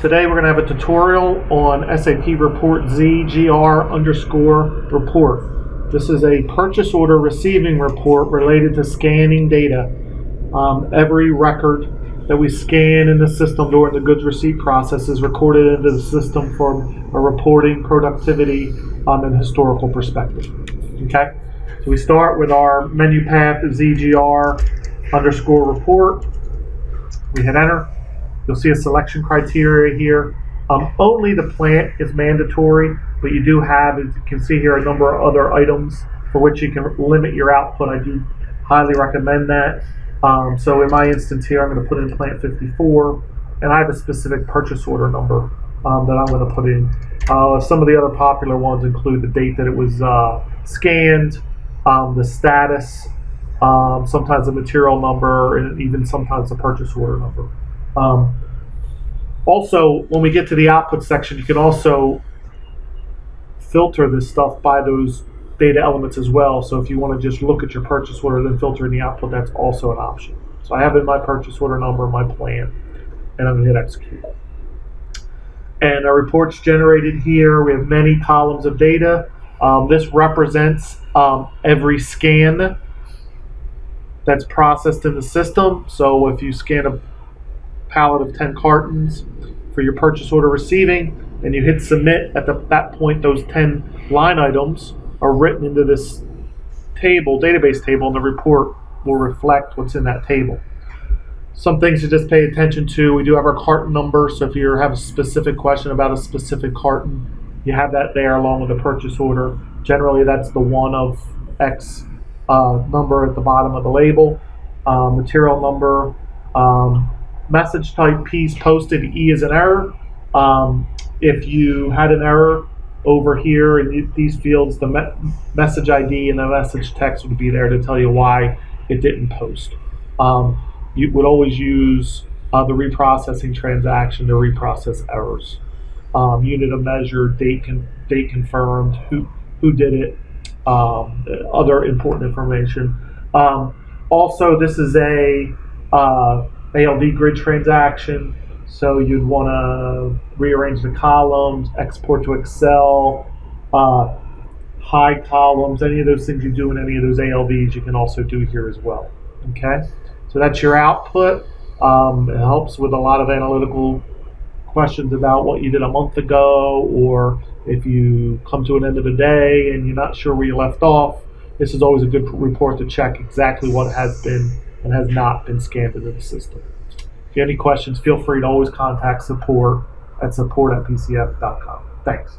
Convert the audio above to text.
Today we're going to have a tutorial on SAP report ZGR_report. This is a purchase order receiving report related to scanning data. Every record that we scan in the system during the goods receipt process is recorded into the system from a reporting, productivity, and historical perspective. Okay, so we start with our menu path of ZGR_report. We hit enter. You'll see a selection criteria here. Only the plant is mandatory, but you do have, as you can see here, a number of other items for which you can limit your output. I do highly recommend that. So in my instance here, I'm going to put in plant 54, and I have a specific purchase order number that I'm going to put in. Some of the other popular ones include the date that it was scanned, the status, sometimes the material number, and even sometimes the purchase order number. Also, when we get to the output section, you can also filter this stuff by those data elements as well. So if you want to just look at your purchase order, then filter in the output, that's also an option. So I have in my purchase order number, my plan, and I'm going to hit execute. And our report's generated here. We have many columns of data. This represents every scan that's processed in the system. So if you scan a pallet of 10 cartons for your purchase order receiving, and you hit submit, at that point those 10 line items are written into this table, database table, and the report will reflect what's in that table. Some things to just pay attention to: we do have our carton number, so if you have a specific question about a specific carton, you have that there along with the purchase order. Generally that's the one of X number at the bottom of the label. Material number, message type, piece, posted, E is an error. If you had an error over here in these fields, the message ID and the message text would be there to tell you why it didn't post. You would always use the reprocessing transaction to reprocess errors. Unit of measure, date confirmed, who did it, other important information. Also, this is a ALV grid transaction, so you'd want to rearrange the columns, export to Excel, hide columns, any of those things you do in any of those ALVs you can also do here as well. Okay, so that's your output. It helps with a lot of analytical questions about what you did a month ago, or if you come to an end of the day and you're not sure where you left off. This is always a good report to check exactly what has been and has not been scanned into the system. If you have any questions, feel free to always contact support at pcf.com. Thanks.